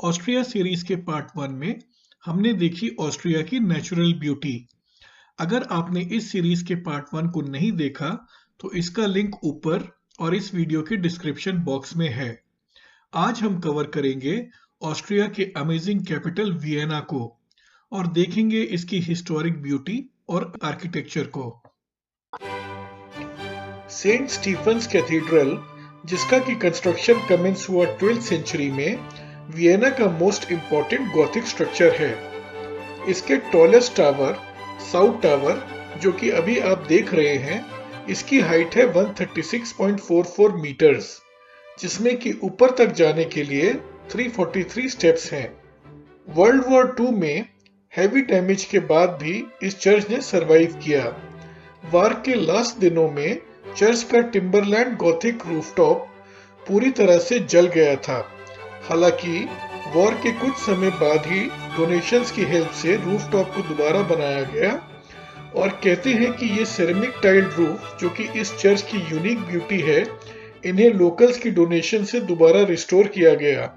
Austria series के part 1 में हमने देखी ऑस्ट्रिया की नेचुरल ब्यूटी। अगर आपने इस सीरीज के पार्ट 1 को नहीं देखा तो इसका लिंक ऊपर और इस वीडियो के डिस्क्रिप्शन बॉक्स में है। आज हम कवर करेंगे ऑस्ट्रिया के अमेजिंग कैपिटल वियना को और देखेंगे इसकी हिस्टोरिक ब्यूटी और आर्किटेक्चर को। सेंट स्टीफन्स कैथीड्रल, जिसका की कंस्ट्रक्शन कमेंस हुआ 12th सेंचुरी में, वियना का मोस्ट इंपॉर्टेंट गॉथिक स्ट्रक्चर है। इसके टॉलेस्ट टावर, साउथ टावर, जो कि अभी आप देख रहे हैं, इसकी हाइट है 136.44 मीटर्स, जिसमें कि ऊपर तक जाने के लिए 343 स्टेप्स हैं। वर्ल्ड वॉर 2 में हैवी डैमेज के बाद भी इस चर्च ने सरवाइव किया। वार के लास्ट दिनों में चर्च का टिम्बरलैंड गॉथिक रूफटॉप पूरी तरह से जल गया था। हालांकि वॉर के कुछ समय बाद ही डोनेशंस की हेल्प से रूफटॉप को दोबारा बनाया गया और कहते हैं कि ये सेरेमिक टाइल्ड रूफ, जो कि इस चर्च की यूनिक ब्यूटी है, इन्हें लोकल्स की डोनेशन से दोबारा रिस्टोर किया गया।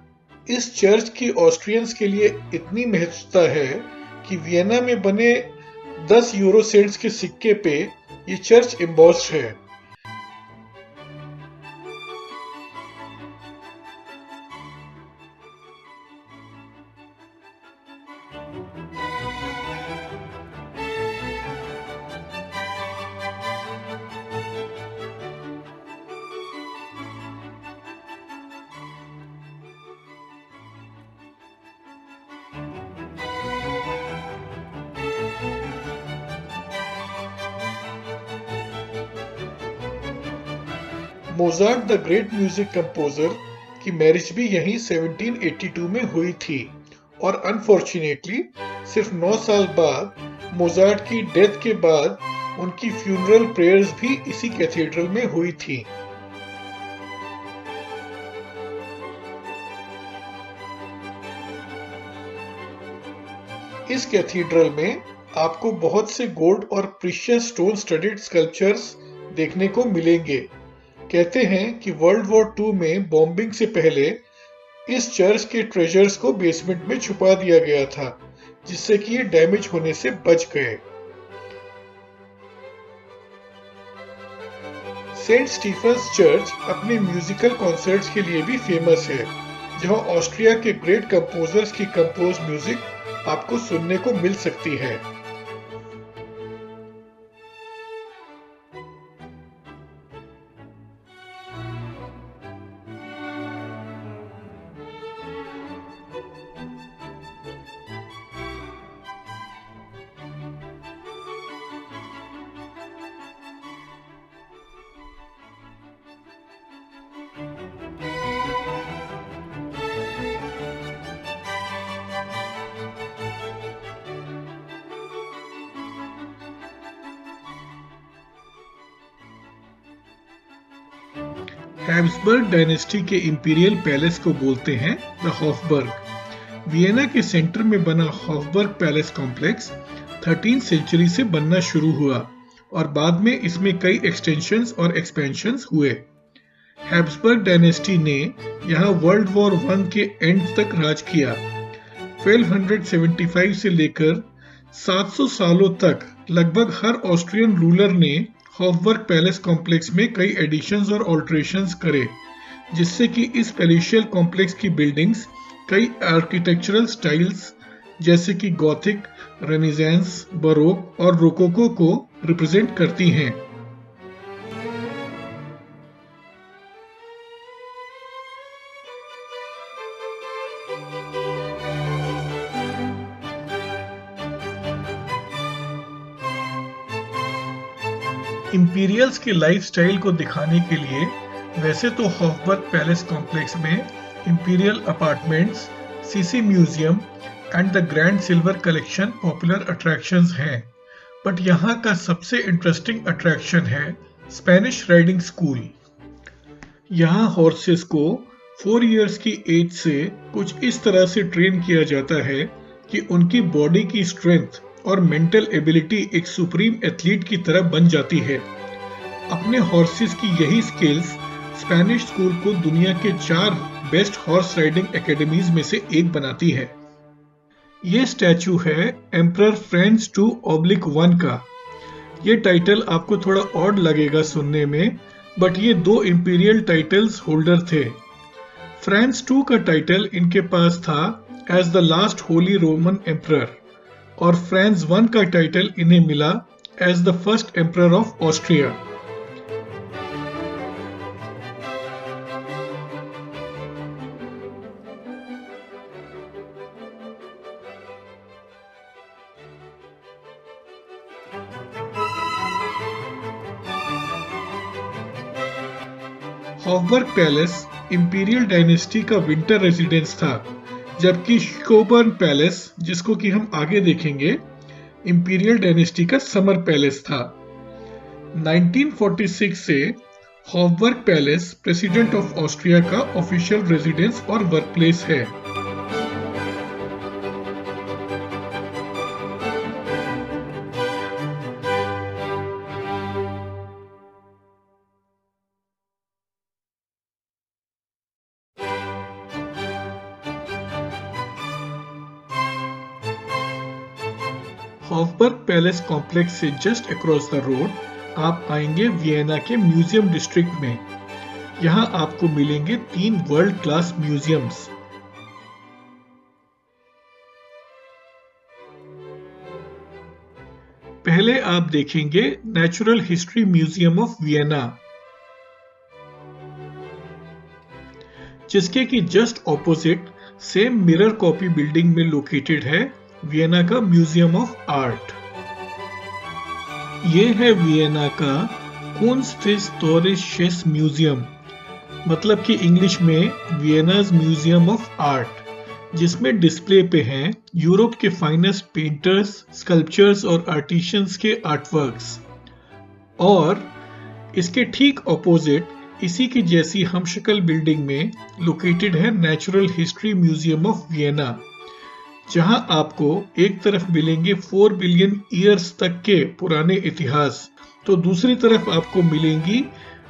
इस चर्च की ऑस्ट्रियंस के लिए इतनी महत्वता है कि वियना में बने 10 यूरो सेंट्स के सिक्के पे ये चर्च एम्बॉस्ड है। Mozart the great music composer की मैरिज भी यहीं 1782 में हुई थी और अनफॉर्चुनेटली सिर्फ 9 साल बाद मोजार्ट की डेथ के बाद उनकी फ्यूनरल प्रेयर्स भी इसी कैथीड्रल में हुई थी। इस कैथीड्रल में आपको बहुत से गोल्ड और प्रीशियस स्टोन स्टडीड स्कल्पचर्स देखने को मिलेंगे। कहते हैं कि वर्ल्ड वॉर 2 में बॉम्बिंग से पहले इस चर्च के ट्रेजर्स को बेसमेंट में छुपा दिया गया था, जिससे कि ये डैमेज होने से बच गए। सेंट स्टीफन्स चर्च अपने म्यूजिकल कॉन्सर्ट्स के लिए भी फेमस है, जहां ऑस्ट्रिया के ग्रेट कंपोजर्स की कंपोज म्यूजिक आपको सुनने को मिल सकती है। हैब्सबर्ग डायनेस्टी के इंपीरियल पैलेस को बोलते हैं द हॉफबर्ग। वियना के सेंटर में बना Hofburg palace complex 13th century से बनना शुरू हुआ और बाद में इसमें कई एक्सटेंशंस और एक्सपेंशंस हुए। हैब्सबर्ग डायनेस्टी ने यहाँ वर्ल्ड वॉर 1 के एंड तक राज किया। 1275 से लेकर 700 सालों तक लगभग हर ऑस्ट्रियन रूलर ने हॉफबर्ग पैलेस कॉम्प्लेक्स में कई एडिशंस और ऑल्ट्रेशंस करे, जिससे कि इस पैलेशियल कॉम्प्लेक्स की बिल्डिंग्स कई आर्किटेक्चरल स्टाइल्स जैसे कि गॉथिक, रेनेसांस, बरोक और रोकोको को रिप्रेजेंट करती हैं। इंपीरियल्स के लाइफस्टाइल को दिखाने के लिए वैसे तो हॉफबर्ग पैलेस कॉम्प्लेक्स में imperial apartments, CC museum and the grand silver collection popular attractions हैं, बट यहाँ का सबसे इंटरेस्टिंग अट्रैक्शन है स्पेनिश राइडिंग स्कूल। यहाँ हॉर्सेस को 4 इयर्स की एज से कुछ इस तरह से ट्रेन किया जाता है कि उनकी बॉडी की स्ट्रेंथ और मेंटल एबिलिटी एक सुप्रीम एथलीट की तरह बन जाती है। अपने हॉर्सेस की यही स्किल्स स्पेनिश स्कूल को दुनिया के 4 बेस्ट हॉर्स राइडिंग एकेडमीज में से एक बनाती है। ये स्टैचू है एम्परर फ्रांस II/1 का। ये टाइटल आपको थोड़ा ऑड लगेगा सुनने में, बट ये 2 इंपीरियल टाइटल्स होल्डर थे। फ्रांस II का टाइटल इनके पास था as the last holy Roman emperor, और फ्रांस I का टाइटल इन्हें मिला as the first emperor of Austria. Hofburg palace imperial dynasty का विंटर रेजिडेंस था, जबकि शोबर्न पैलेस, जिसको कि हम आगे देखेंगे, इंपीरियल डायनेस्टी का समर पैलेस था। 1946 से Hofburg palace president of Austria का ऑफिशियल रेजिडेंस और वर्कप्लेस है। हॉफबर्ग पैलेस कॉम्प्लेक्स से जस्ट अक्रॉस द रोड आप आएंगे वियना के म्यूजियम डिस्ट्रिक्ट में। यहाँ आपको मिलेंगे 3 वर्ल्ड क्लास म्यूजियम्स। पहले आप देखेंगे natural history museum of Vienna, जिसके की just opposite same mirror copy building में लोकेटेड है वियना का म्यूजियम ऑफ आर्ट। ये है वियना का कुंस्टहिस्टोरिस्ches म्यूजियम, मतलब कि इंग्लिश में वियना's म्यूजियम ऑफ आर्ट, जिसमें डिस्प्ले पे हैं यूरोप के फाइनेस्ट पेंटर्स, स्कल्पचर्स और आर्टिशियंस के आर्टवर्क्स। और इसके ठीक ऑपोजिट इसी की जैसी हमशक्ल बिल्डिंग में लोकेटेड है natural history museum of Vienna, जहां आपको एक तरफ मिलेंगे 4 बिलियन ईयर्स तक के पुराने इतिहास, तो दूसरी तरफ आपको मिलेंगी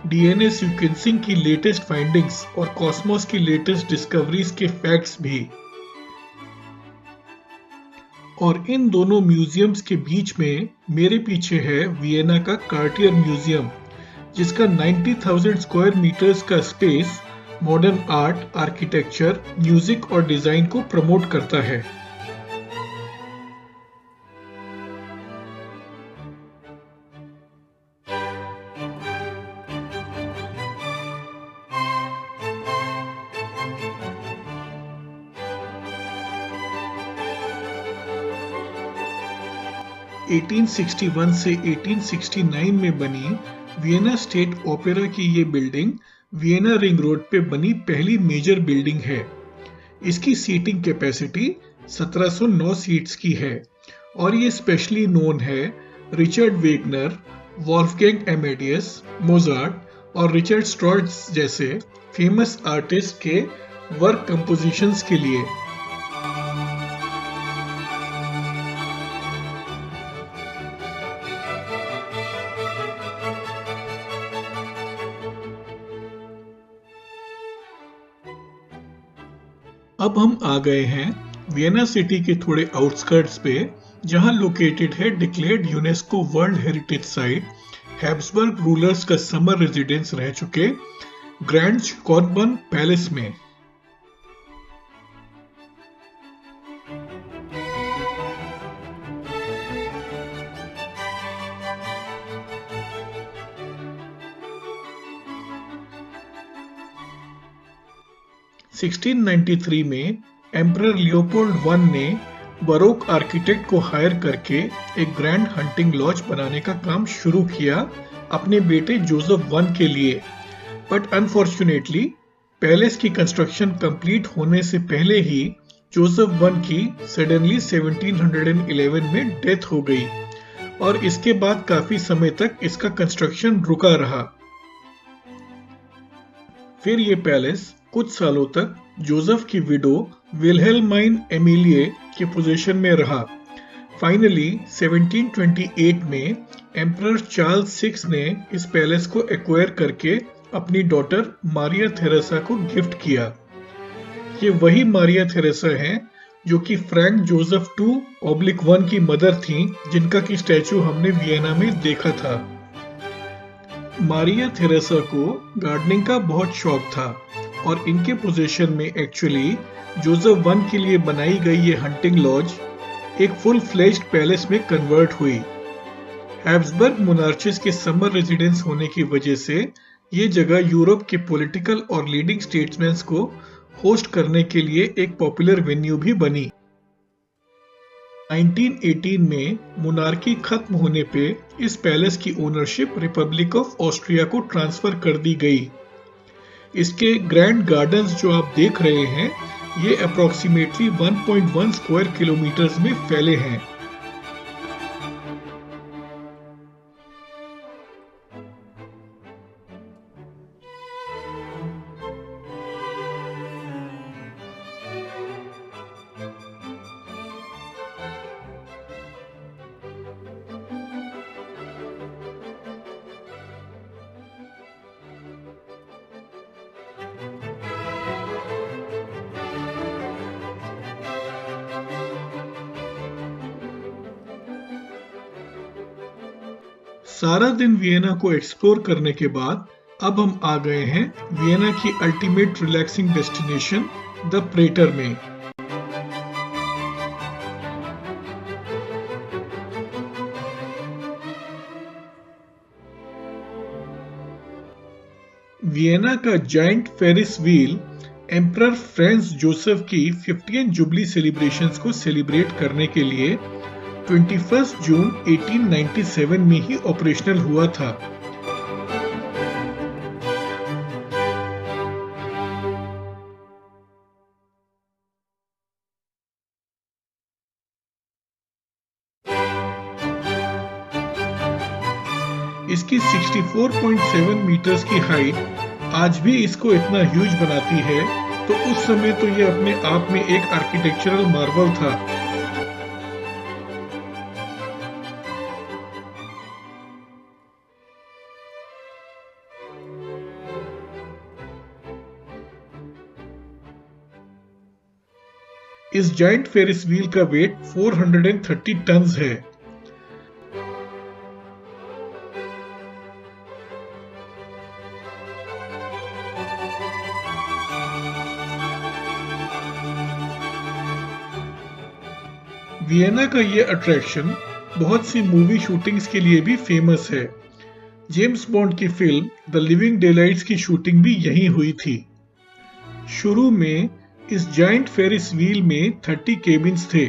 डीएनए सीक्वेंसिंग की लेटेस्ट फाइंडिंग्स और कॉस्मोस की लेटेस्ट डिस्कवरीज के फैक्ट्स भी। और इन दोनों म्यूजियम्स के बीच में मेरे पीछे है वियना का कार्टियर म्यूजियम, जिसका 90,000 स्क्वायर मीटर्स का space modern art, architecture, music और डिजाइन को प्रमोट करता है। (1861 से 1869 में बनी वियना स्टेट ओपेरा की ये बिल्डिंग वियना रिंग रोड पे बनी पहली मेजर बिल्डिंग है। इसकी सीटिंग कैपेसिटी 1709 सीट्स की है और ये स्पेशली नोन है Richard Wagner, Wolfgang Amadeus, Mozart और रिचर्ड स्ट्रॉस जैसे फेमस आर्टिस्ट के वर्क कंपोजिशंस के लिए। अब हम आ गए हैं वियना सिटी के थोड़े आउटस्कर्ट्स पे, जहां लोकेटेड है declared UNESCO world heritage site Habsburg rulers का समर रेजिडेंस रह चुके ग्रैंड कॉर्बन पैलेस में। (1693) में एम्परर लियोपोल्ड I ने बरोक आर्किटेक्ट को हायर करके एक ग्रैंड हंटिंग लॉज बनाने का काम शुरू किया अपने बेटे जोसेफ I के लिए, बट अनफॉर्चुनेटली पैलेस की कंस्ट्रक्शन कंप्लीट होने से पहले ही जोसेफ I की सडनली 1711 में डेथ हो गई और इसके बाद काफी समय तक इसका कंस्ट्रक्शन रुका रहा। फिर ये पैलेस कुछ सालों तक जोसेफ की विडो विल्हेल्माइन एमिलिए के पोजीशन में रहा। फाइनली 1728 में एम्परर चार्ल्स VI ने इस पैलेस को एक्वायर करके अपनी डॉटर मारिया थेरेसा को गिफ्ट किया। ये वही मारिया थेरेसा हैं जो कि Frank Joseph to oblique one की मदर थीं, जिनका की स्टैचू हमने वियना में देखा था। मारिया थेरेसा को गार्डनिंग का बहुत शौक था और इनके पोजीशन में एक्चुअली जोसेफ वन के लिए बनाई गई ये हंटिंग लॉज एक फुल फ्लेज्ड पैलेस में कन्वर्ट हुई। हैब्सबर्ग मोनार्चिस के समर रेजिडेंस होने की वजह से ये जगह यूरोप के पॉलिटिकल और लीडिंग स्टेट्समैन को होस्ट करने के लिए एक पॉपुलर वेन्यू भी बनी। 1918 में मोनार्की खत्म होने पे इस पैलेस की ओनरशिप रिपब्लिक ऑफ ऑस्ट्रिया को ट्रांसफर कर दी गई। इसके ग्रैंड गार्डन्स जो आप देख रहे हैं, ये अप्रॉक्सीमेटली 1.1 स्क्वायर किलोमीटर्स में फैले हैं। सारा दिन वियना को एक्सप्लोर करने के बाद अब हम आ गए हैं वियना की ultimate relaxing destination the Prater में। वियना का giant Ferris wheel emperor Franz Joseph की 50th जुबली सेलिब्रेशंस को सेलिब्रेट करने के लिए 21 जून 1897 में ही ऑपरेशनल हुआ था। इसकी 64.7 मीटर्स की हाइट आज भी इसको इतना ह्यूज बनाती है, तो उस समय तो ये अपने आप में एक आर्किटेक्चरल मार्वल था। इस जायंट फेरिस व्हील का वेट 430 टन्स है। वियना का ये अट्रैक्शन बहुत सी मूवी शूटिंग्स के लिए भी फेमस है। जेम्स बॉन्ड की फिल्म द लिविंग डेलाइट्स की शूटिंग भी यहीं हुई थी। शुरू में इस जायंट फेरिस व्हील में 30 केबिन्स थे,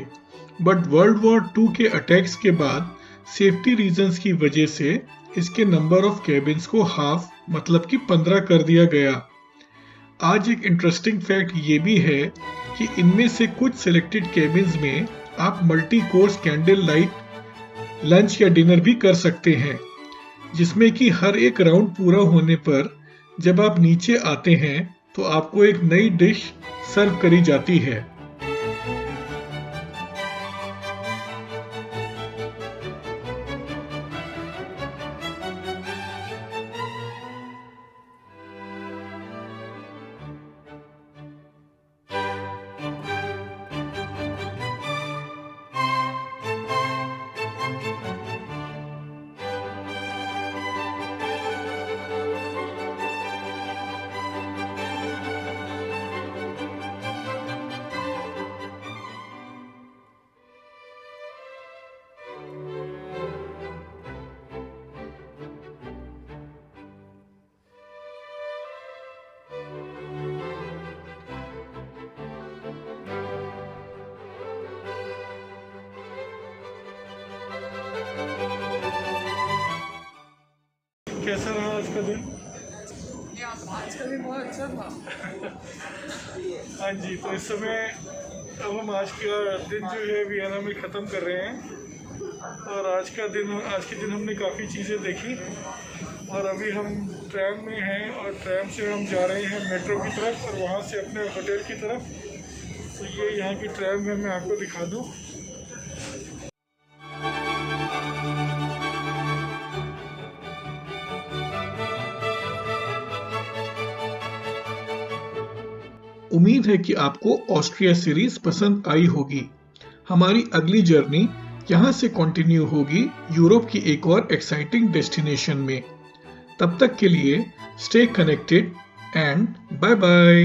बट वर्ल्ड वॉर 2 के अटैक्स के बाद सेफ्टी रीजंस की वजह से इसके नंबर ऑफ केबिन्स को हाफ मतलब कि 15 कर दिया गया। आज एक इंटरेस्टिंग फैक्ट ये भी है कि इनमें से कुछ सिलेक्टेड केबिन्स में आप multi course candle light lunch या डिनर भी कर सकते हैं, जिसमें कि हर एक राउंड पूरा होने पर जब आप नीचे आते हैं तो आपको एक नई डिश सर्व करी जाती है। कैसा रहा आज का दिन? आज का दिन बहुत अच्छा था। हाँ जी, तो इस समय अब हम आज का दिन जो है वियना में ख़त्म कर रहे हैं और आज के दिन हमने काफ़ी चीज़ें देखी और अभी हम ट्रैम में हैं और ट्रैम से हम जा रहे हैं मेट्रो की तरफ और वहाँ से अपने होटल की तरफ। तो ये यहाँ की ट्रैम है, मैं आपको दिखा दूँ। उम्मीद है कि आपको ऑस्ट्रिया सीरीज पसंद आई होगी। हमारी अगली जर्नी यहाँ से कंटिन्यू होगी यूरोप की एक और एक्साइटिंग डेस्टिनेशन में। तब तक के लिए stay connected and bye bye.